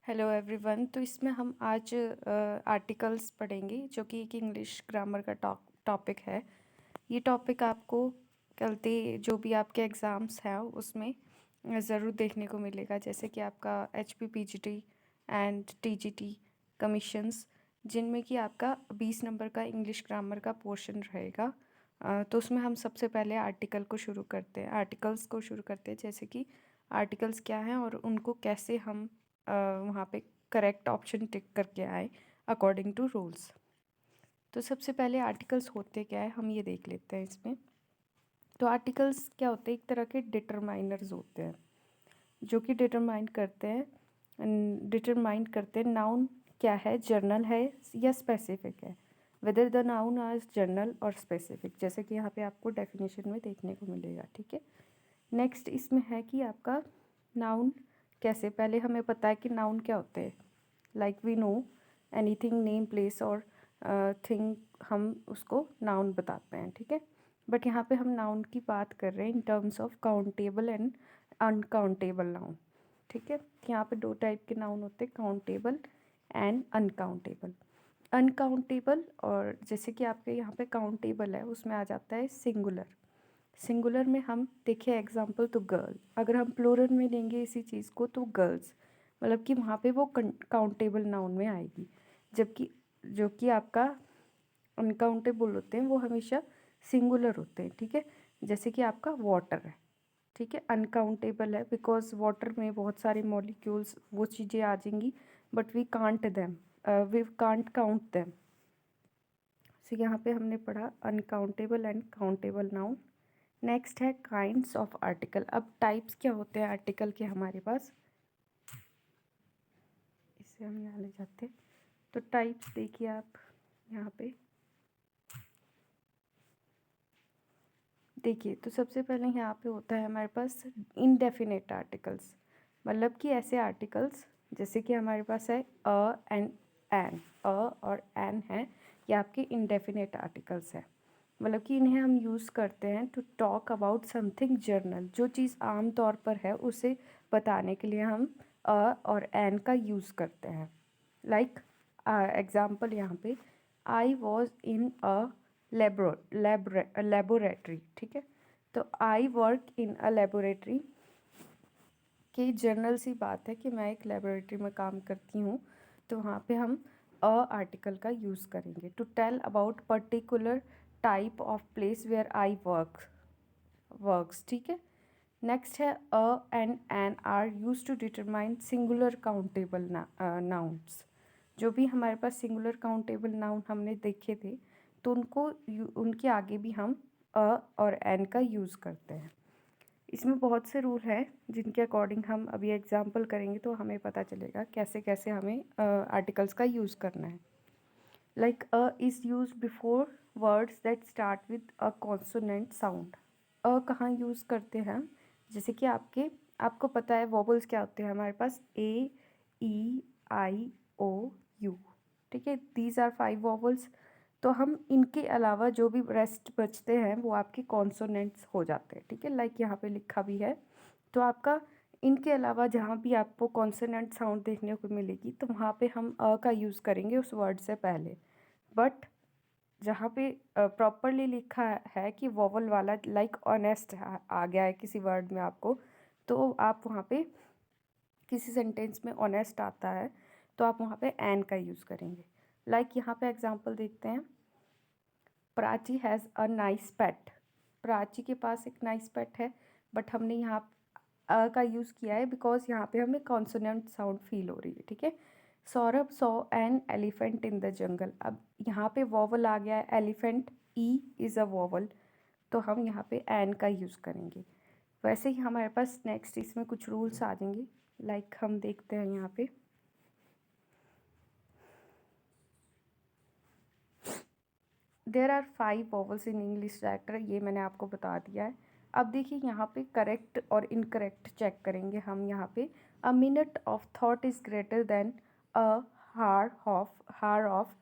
Hello everyone. तो इसमें हम आज आर्टिकल्स पढ़ेंगे जो कि एक इंग्लिश ग्रामर का टॉपिक है। ये टॉपिक आपको चलते जो भी आपके एग्ज़ाम्स हैं उसमें ज़रूर देखने को मिलेगा, जैसे कि आपका HP PGT and TGT commissions, जिनमें कि आपका 20 नंबर का इंग्लिश ग्रामर का पोर्शन रहेगा। तो उसमें हम सबसे पहले आर्टिकल्स को शुरू करते हैं, जैसे कि आर्टिकल्स क्या हैं और उनको कैसे हम वहाँ पे करेक्ट ऑप्शन टिक करके आए अकॉर्डिंग टू रूल्स। तो सबसे पहले आर्टिकल्स होते क्या है हम ये देख लेते हैं इसमें। तो आर्टिकल्स क्या होते हैं, एक तरह के डिटरमाइनर्स होते हैं जो कि डिटरमाइन करते हैं नाउन क्या है, जर्नल है या स्पेसिफिक है, whether the noun are general और स्पेसिफिक, जैसे कि यहाँ पे आपको डेफिनेशन में देखने को मिलेगा। ठीक है, नेक्स्ट इसमें है कि आपका नाउन कैसे, पहले हमें पता है कि नाउन क्या होते हैं। Like we know anything, name, place और थिंग, हम उसको नाउन बताते हैं। ठीक है, बट यहाँ पे हम नाउन की बात कर रहे हैं in terms of countable and uncountable noun. ठीक है, यहाँ पे दो टाइप के नाउन होते हैं, काउंटेबल एंड अनकाउंटेबल। अनकाउंटेबल, और जैसे कि आपके यहाँ पे काउंटेबल है उसमें आ जाता है सिंगुलर। सिंगुलर में हम देखें एग्जाम्पल तो गर्ल, अगर हम प्लूरल में लेंगे इसी चीज़ को तो गर्ल्स, मतलब कि वहाँ पे वो काउंटेबल नाउन में आएगी। जबकि जो कि आपका अनकाउंटेबल होते हैं वो हमेशा सिंगुलर होते हैं। ठीक है, जैसे कि आपका वाटर है। ठीक है, अनकाउंटेबल है बिकॉज वाटर में बहुत सारे मॉलिक्यूल्स वो चीज़ें आ जाएंगी, but we can't count them. So यहाँ पे हमने पढ़ा uncountable and countable noun. Next है काइंड्स ऑफ आर्टिकल। अब टाइप्स क्या होते हैं आर्टिकल के हमारे पास, इससे हम यहाँ ले जाते हैं। तो टाइप्स देखिए आप यहाँ पे देखिए, तो सबसे पहले यहाँ पे होता है हमारे पास इनडेफिनेट आर्टिकल्स, मतलब कि ऐसे आर्टिकल्स जैसे कि हमारे पास है अ एंड एन। अ और एन है, ये आपके इनडेफिनेट आर्टिकल्स हैं, मतलब कि इन्हें हम यूज़ करते हैं to talk about something general. जो चीज़ आम तौर पर है उसे बताने के लिए हम अ और एन का यूज़ करते हैं। लाइक एग्जाम्पल यहाँ पे, I was in a laboratory. ठीक है, तो I work in a laboratory की जनरल सी बात है कि मैं एक लेबोरेटरी में काम करती हूँ, तो वहाँ पे हम अ आर्टिकल का यूज़ करेंगे to tell about particular type of place where I works. ठीक है, नेक्स्ट है a and an are use to determine singular countable nouns. जो भी हमारे पास सिंगुलर काउंटेबल नाउन हमने देखे थे, तो उनके आगे भी हम अ और एन का यूज़ करते हैं। इसमें बहुत से रूल हैं जिनके अकॉर्डिंग हम अभी एग्जांपल करेंगे तो हमें पता चलेगा कैसे कैसे हमें आर्टिकल्स का यूज़ करना है। Like a is use before words that start with a consonant sound. A कहाँ यूज़ करते हैं हम, जैसे कि आपको पता है वॉवल्स क्या होते हैं हमारे पास, ए, ई, आई, ओ, यू। ठीक है, दीज आर 5 वॉवल्स। तो हम इनके अलावा जो भी रेस्ट बचते हैं वो आपके कॉन्सोनेंट्स हो जाते हैं। ठीक है, लाइक यहाँ पे लिखा भी है। तो आपका इनके अलावा जहाँ भी आपको कॉन्सोनेंट साउंड देखने को मिलेगी तो वहाँ पे हम अ का यूज़ करेंगे उस वर्ड से पहले। बट जहाँ पे प्रॉपरली लिखा है कि वोवल वाला, लाइक ऑनेस्ट आ गया है किसी वर्ड में आपको, तो आप वहाँ पे किसी सेंटेंस में ऑनेस्ट आता है तो आप वहाँ पे एन का यूज़ करेंगे। लाइक यहाँ पे एग्जांपल देखते हैं, प्राची हैज़ अ नाइस पेट। प्राची के पास एक नाइस पेट है, बट हमने यहाँ अ का यूज़ किया है बिकॉज यहाँ पे हमें कॉन्सोनेंट साउंड फील हो रही है। ठीक है, Saurabh saw an elephant in the jungle. अब यहाँ पे वॉवल आ गया है elephant, E is a vowel, तो हम यहाँ पे एन का यूज़ करेंगे। वैसे ही हमारे पास नेक्स्ट इसमें कुछ रूल्स आ जाएंगे। लाइक हम देखते हैं यहाँ पे, there are 5 vowels in English character, ये मैंने आपको बता दिया है। अब देखिए यहाँ पे करेक्ट और इनकरेक्ट चेक करेंगे हम। यहाँ पे a minute of thought is greater than a hour of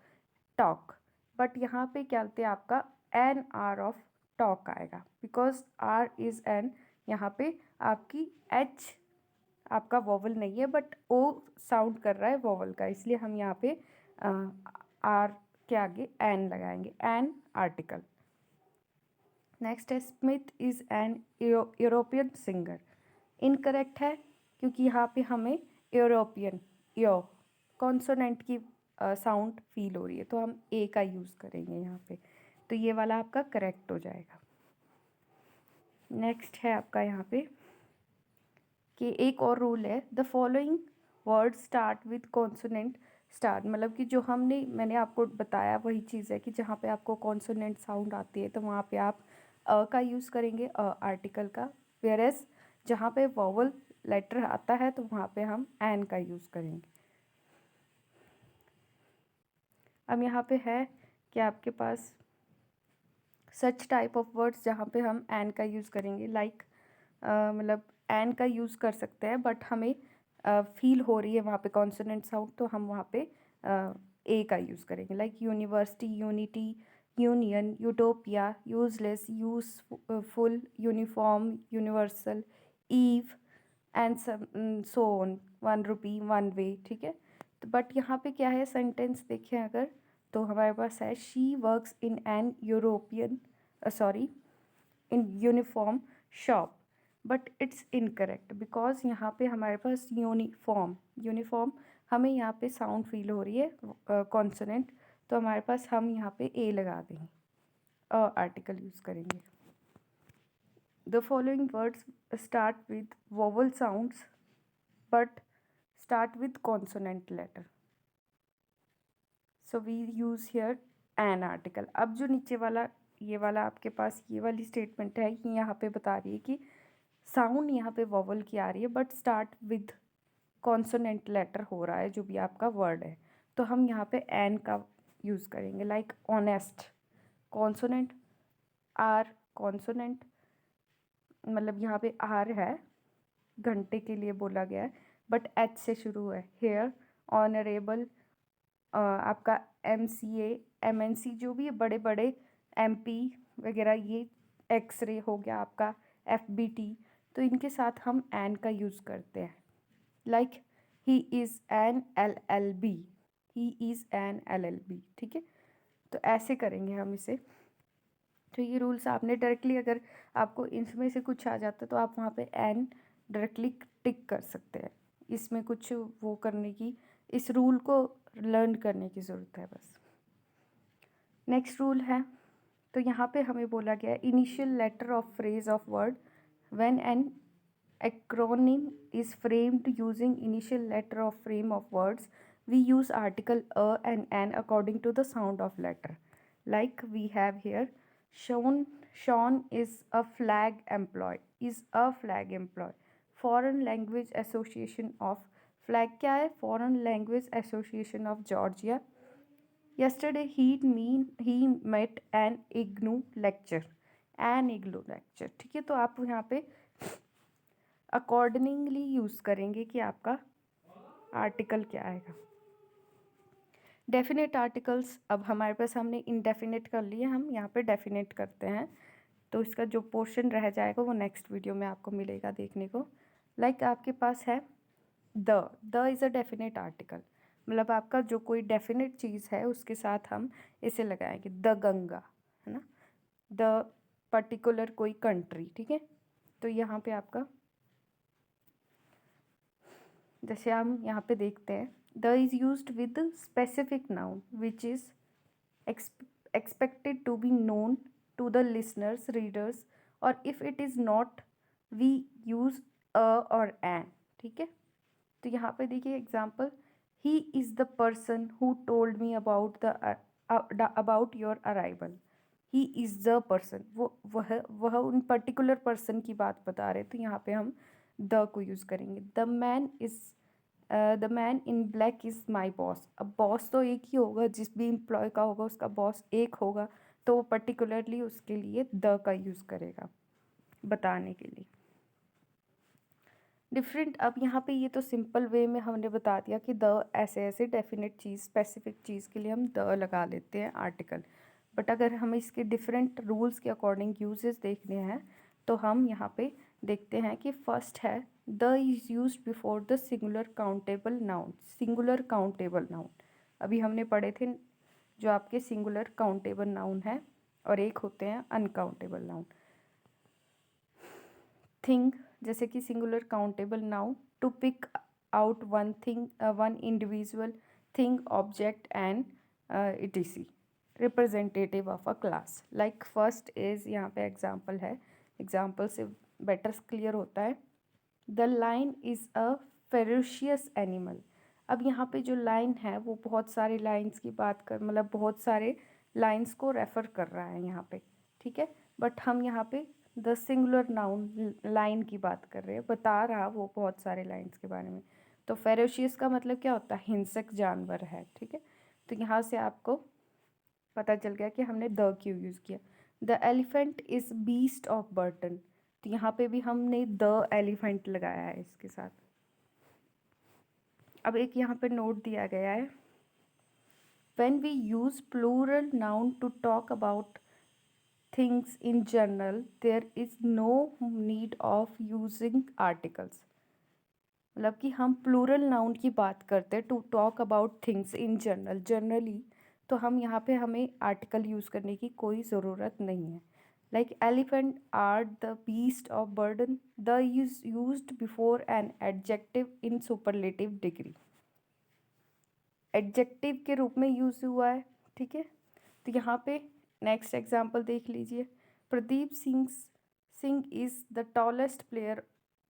talk, but यहाँ पे क्या बोलते हैं आपका एन आर ऑफ टॉक आएगा बिकॉज आर इज़ एन, यहाँ पे आपकी एच आपका वोवल नहीं है, बट ओ साउंड कर रहा है वोवल का, इसलिए हम यहाँ पे आर के आगे एन लगाएंगे, एन आर्टिकल। नेक्स्ट है Smith is an European singer. Incorrect है क्योंकि यहाँ पे हमें यूरोपियन यो कॉन्सोनेंट की साउंड फील हो रही है, तो हम ए का यूज़ करेंगे यहाँ पे, तो ये वाला आपका करेक्ट हो जाएगा। नेक्स्ट है आपका यहाँ पे कि एक और रूल है, the following word start with consonant start, मतलब कि जो मैंने आपको बताया वही चीज़ है कि जहाँ पे आपको कॉन्सोनेंट साउंड आती है तो वहाँ पे आप अ का यूज़ करेंगे, आर्टिकल का, वेयरएज जहाँ पे वोवल लेटर आता है तो वहाँ पे हम एन का यूज़ करेंगे। अब यहाँ पे है कि आपके पास सच टाइप ऑफ वर्ड्स जहाँ पे हम एन का यूज़ करेंगे, लाइक मतलब एन का यूज़ कर सकते हैं बट हमें फील हो रही है वहाँ पे कॉन्सोनेंट साउंड, तो हम वहाँ पे ए का यूज़ करेंगे, like university, unity, union, utopia, useless, useful, uniform, universal, ewe and so on, 1 rupee, 1 way, ठीक है। तो बट यहाँ पे क्या है, सेंटेंस देखें अगर तो हमारे पास है she works in an European sorry in uniform shop, but it's incorrect because यहाँ पे हमारे पास यूनिफॉर्म हमें यहाँ पे साउंड फील हो रही है कॉन्सोनेंट, तो हमारे पास हम यहाँ पे ए लगा देंगे, आर्टिकल यूज़ करेंगे। The following words start with vowel sounds but start with consonant letter, so we use here an article. अब जो नीचे वाला ये वाला आपके पास ये वाली स्टेटमेंट है कि यहाँ पे बता रही है कि साउंड यहाँ पे वोवल की आ रही है but start with consonant letter हो रहा है जो भी आपका वर्ड है, तो हम यहाँ पे एन का यूज़ करेंगे, like honest, consonant, or consonant, मतलब यहाँ पे आर है, घंटे के लिए बोला गया है बट एच से शुरू है, हेयर, ऑनरेबल, आपका MCA, MNC जो भी बड़े बड़े MP वगैरह, ये एक्सरे हो गया आपका, FBT, तो इनके साथ हम एन का यूज़ करते हैं, like he is an LLB, he is an LLB, ठीक है। तो ऐसे करेंगे हम इसे। तो ये रूल्स आपने डायरेक्टली अगर आपको इनमें से कुछ आ जाता है तो आप वहाँ पे एन डायरेक्टली टिक कर सकते हैं, इसमें कुछ वो करने की, इस रूल को लर्न करने की ज़रूरत है बस। नेक्स्ट रूल है, तो यहाँ पे हमें बोला गया है initial letter of phrase of word when an acronym is framed using initial letter of frame of words, we use article a and an according to the sound of letter, like we have here Sean is a flag employee, foreign language association of, flag क्या है, foreign language association of Georgia, yesterday he met an igloo lecture, ठीक है। तो आप यहाँ पे accordingly use करेंगे कि आपका आर्टिकल क्या आएगा। डेफिनेट आर्टिकल्स, अब हमारे पास हमने इनडेफिनेट कर लिए, हम यहाँ पे डेफिनेट करते हैं, तो इसका जो पोर्शन रह जाएगा वो नेक्स्ट वीडियो में आपको मिलेगा देखने को। लाइक आपके पास है the is a definite article, मतलब आपका जो कोई डेफिनेट चीज़ है उसके साथ हम इसे लगाएंगे, द गंगा, है ना, द पर्टिकुलर कोई कंट्री, ठीक है। तो यहाँ पे आपका जैसे हम यहाँ पे देखते हैं, the is used with specific noun which is expected to be known to the listeners, readers, और if it is not we use a और an, ठीक है। तो यहाँ पे देखिए example, he is the person who told me about your arrival, he is the person, वह उन पर्टिकुलर पर्सन की बात बता रहे, तो यहाँ पे हम द को यूज़ करेंगे। The man in black is my boss, अब बॉस तो एक ही होगा, जिस भी एम्प्लॉय का होगा उसका बॉस एक होगा, तो वो पर्टिकुलरली उसके लिए द का यूज़ करेगा बताने के लिए। डिफरेंट, अब यहाँ पे ये तो सिंपल वे में हमने बता दिया कि द ऐसे ऐसे डेफिनेट चीज़, स्पेसिफिक चीज़ के लिए हम द लगा लेते हैं आर्टिकल, बट अगर हमें इसके डिफरेंट रूल्स के अकॉर्डिंग यूजेस देखने हैं तो हम यहाँ पे देखते हैं कि फर्स्ट है the is use before the singular countable noun. Singular countable noun अभी हमने पढ़े थे, जो आपके सिंगुलर काउंटेबल नाउन है और एक होते हैं अनकाउंटेबल नाउन। थिंग, जैसे कि singular countable noun, to pick out one thing, one individual thing, object and etc, representative of a class. Like first is, यहाँ पे एग्जाम्पल है, एग्जाम्पल से बेटर क्लियर होता है। The line is a ferocious animal. अब यहाँ पे जो लाइन है वो बहुत सारे लाइन्स की बात कर, मतलब बहुत सारे लाइन्स को रेफ़र कर रहा है यहाँ पे, ठीक है। बट हम यहाँ पे द सिंगुलर नाउन लाइन की बात कर रहे हैं, बता रहा वो बहुत सारे लाइन्स के बारे में। तो फेरोशियस का मतलब क्या होता है, हिंसक जानवर है, ठीक है। तो यहाँ से आपको पता चल गया कि हमने द क्यों यूज़ किया। The elephant is beast of Burton, तो यहाँ पे भी हमने द एलिफेंट लगाया है इसके साथ। अब एक यहाँ पे नोट दिया गया है, when we use plural noun to talk about things in general there is no need of using articles. मतलब कि हम प्लूरल नाउन की बात करते हैं to talk about things in general, generally, तो हम यहाँ पे हमें आर्टिकल यूज़ करने की कोई ज़रूरत नहीं है। Like elephant are the beast of burden, the is used before an adjective in superlative degree, adjective के रूप में यूज़ हुआ है, ठीक है। तो यहाँ पे नेक्स्ट एग्जाम्पल देख लीजिए। Pradeep Singh is the tallest player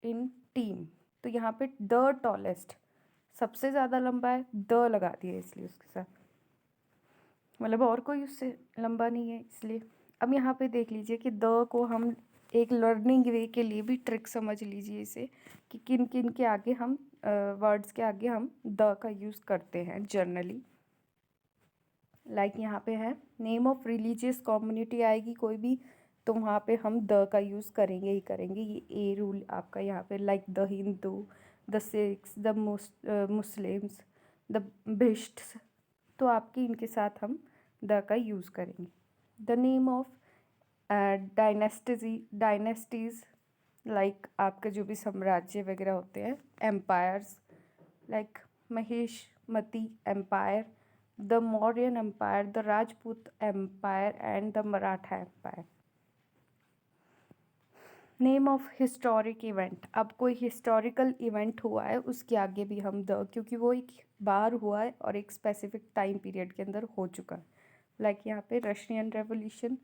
in team, तो यहाँ पे द टॉलेस्ट, सबसे ज़्यादा लंबा है, द लगा दिया इसलिए उसके साथ, मतलब और कोई उससे लंबा नहीं है इसलिए। अब यहाँ पे देख लीजिए कि द को हम एक लर्निंग वे के लिए भी ट्रिक समझ लीजिए इसे, कि किन किन के आगे हम वर्ड्स के आगे हम द का यूज़ करते हैं जनरली। लाइक यहाँ पे है, नेम ऑफ रिलीजियस कम्युनिटी आएगी कोई भी, तो वहाँ पे हम द का यूज़ करेंगे ही करेंगे, ये ए रूल आपका यहाँ पे। Like the Hindu, the Sikhs, the Muslims, the Buddhists, तो आपके इनके साथ हम द का यूज़ करेंगे। The name of dynasties, like आपके जो भी साम्राज्य वगैरह होते हैं, empires, like Maheshmati empire, the Mauryan empire, the Rajput empire and the Maratha empire. Name of historic event, अब कोई हिस्टोरिकल इवेंट हुआ है उसके आगे भी हम द, क्योंकि वो एक बार हुआ है और एक स्पेसिफिक टाइम पीरियड के अंदर हो चुका है। लाइक यहाँ पे Russian revolution,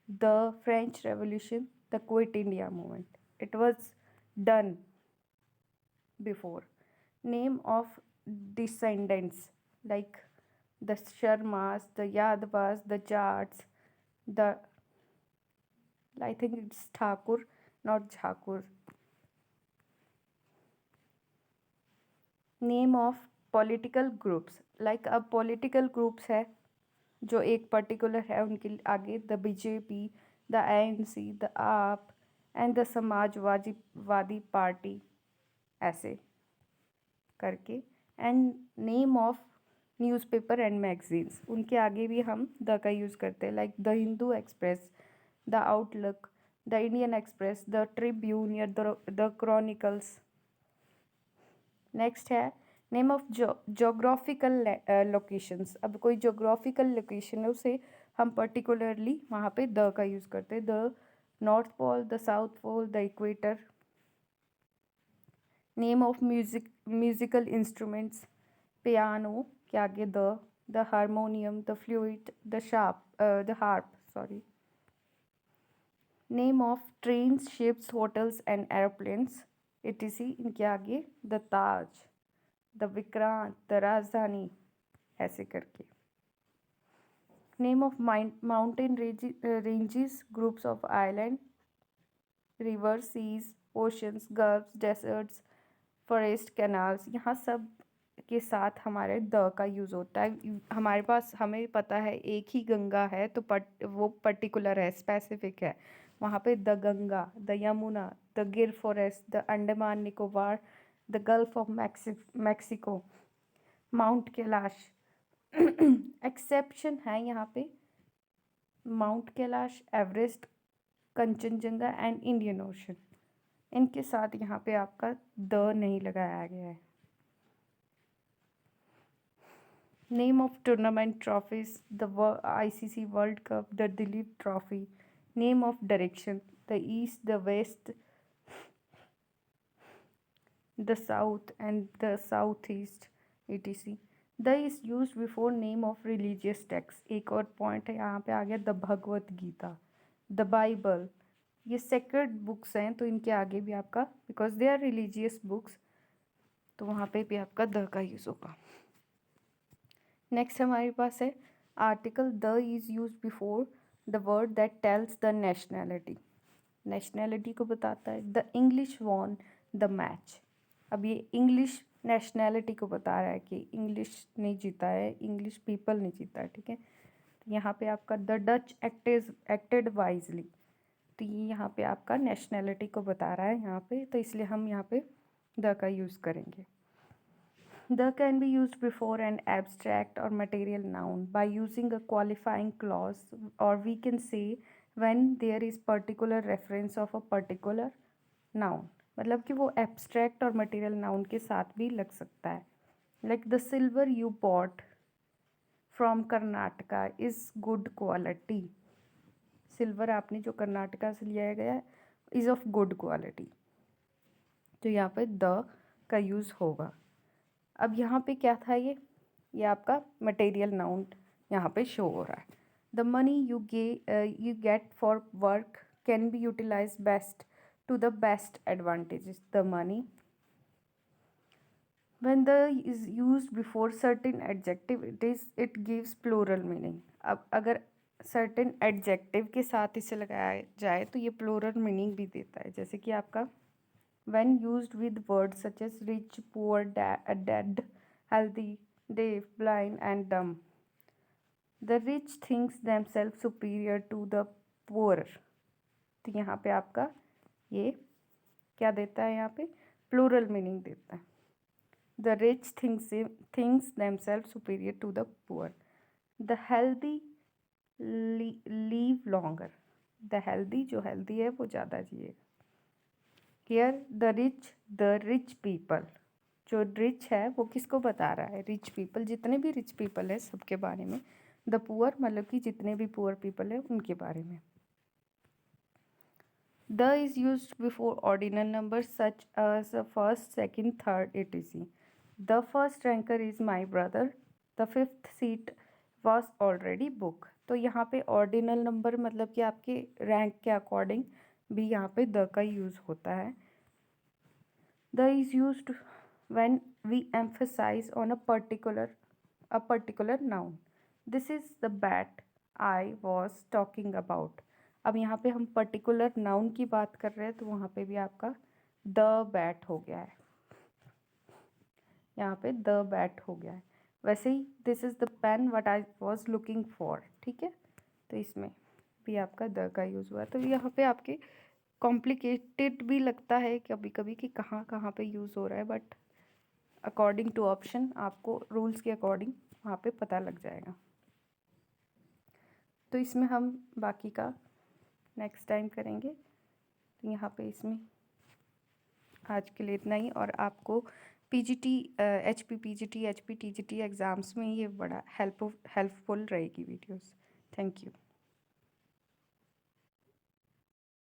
the French revolution, the quit India movement, it was done before. Name of descendants, like the Sharmas, the Yadavas, the Jats, the, I think it's Thakur, not Jhakur. Name of political groups, like अब political groups है जो एक particular है, उनके आगे the BJP, the ANC, the आप and the Samajwadi party, ऐसे करके। And name of newspaper and magazines, उनके आगे भी हम द का यूज़ करते हैं। Like the Hindu express, the outlook, the Indian express, the Tribune या द क्रॉनिकल्स। नेक्स्ट है नेम ऑफ जोग्राफिकल लोकेशंस, अब कोई जोग्राफिकल लोकेशन है उसे हम पर्टिकुलरली वहाँ पे द का यूज़ करते हैं। The north pole, the south pole, the equator. Name of musical instruments, piano के आगे the harmonium, the flute, the harp, sorry. Name of trains, ships, hotels and aeroplanes etc, इनके आगे the Taj, the Vikrant, the Rajdhani, ऐसे करके। Name of mountain ranges, groups of island, river, seas, oceans, gulfs, deserts, forest, canals, यहाँ सब के साथ हमारे the का यूज़ होता है। हमारे पास, हमें पता है एक ही गंगा है, तो वो पर्टिकुलर है, स्पेसिफिक है। वहाँ पे the Ganga, the Yamuna, the Gir forest, the Andaman Nicobar, the gulf of Mexico, mount Kailash. Exception है यहाँ पे mount Kailash, Everest, Kanchenjunga and Indian Ocean. इनके साथ यहाँ पे आपका द नहीं लगाया गया है। Name of tournament trophies, the ICC world cup, the Dilip trophy. Name of direction, the east, the west, the south and the southeast, etc. The is used before name of religious text। एक और point है यहाँ पे आ गया the Bhagavad Gita, the Bible. ये sacred books हैं तो इनके आगे भी आपका because they are religious books तो वहाँ पे भी आपका द का यूज़ होगा। नेक्स्ट हमारे पास है article the is use before the word that tells the nationality. Nationality को बताता है। The English won the match. अब ये इंग्लिश नेशनैलिटी को बता रहा है कि इंग्लिश नहीं जीता है, इंग्लिश पीपल नहीं जीता है, ठीक है। तो यहाँ पे आपका द डच एक्टेड वाइजली, तो ये यहाँ पे आपका नेशनैलिटी को बता रहा है यहाँ पे, तो इसलिए हम यहाँ पे द का यूज़ करेंगे। The can be use before an abstract और material noun by using a qualifying clause, और we can say when there is particular reference of a particular noun. मतलब कि वो एब्स्ट्रैक्ट और मटेरियल नाउन के साथ भी लग सकता है। Like the silver you bought from Karnataka is good quality. Silver आपने जो कर्नाटका से लिया गया है इज़ ऑफ गुड क्वालिटी, तो यहाँ पे द का यूज़ होगा। अब यहाँ पे क्या था ये आपका मटेरियल नाउन यहाँ पे शो हो रहा है। The money you get for work can be utilise best to the best advantages। The money, when the is used before certain adjective, it gives plural meaning। अब अगर certain adjective के साथ इसे लगाया जाए तो ये plural meaning भी देता है, जैसे कि आपका when used with words such as rich, poor, dead, healthy, deaf, blind and dumb। The rich thinks themselves superior to the poor। तो यहाँ पे आपका ये क्या देता है, यहाँ पे प्लूरल मीनिंग देता है। The rich think themselves superior to the poor. The healthy live longer. The healthy जो हेल्दी है वो ज़्यादा जिएगा। हियर द रिच पीपल, जो रिच है वो किसको बता रहा है, रिच पीपल, जितने भी रिच पीपल है सबके बारे में। द पुअर मतलब कि जितने भी पुअर पीपल है उनके बारे में। The is used before ordinal numbers such as first, second, third, etc. The first ranker is my brother. The fifth seat was already booked। तो यहाँ पे ordinal number मतलब कि आपके रैंक के अकॉर्डिंग भी यहाँ पे the का यूज़ होता है। The is used when we emphasize on a particular noun। This is the bat I was talking about। अब यहाँ पे हम पर्टिकुलर नाउन की बात कर रहे हैं तो वहाँ पे भी आपका द बैट हो गया है, यहाँ पे द बैट हो गया है। वैसे ही this is the pen what I was looking for, ठीक है। तो इसमें भी आपका द का यूज़ हुआ है। तो यहाँ पे आपके कॉम्प्लिकेटेड भी लगता है कभी कभी कि कहाँ कहाँ पे यूज़ हो रहा है, बट अकॉर्डिंग टू ऑप्शन आपको रूल्स के अकॉर्डिंग वहाँ पे पता लग जाएगा। तो इसमें हम बाकी का नेक्स्ट टाइम करेंगे। तो यहाँ पे इसमें आज के लिए इतना ही। और आपको PGT HP PGT HP TGT exams में ये बड़ा हेल्पफुल रहेगी वीडियोस। Thank you.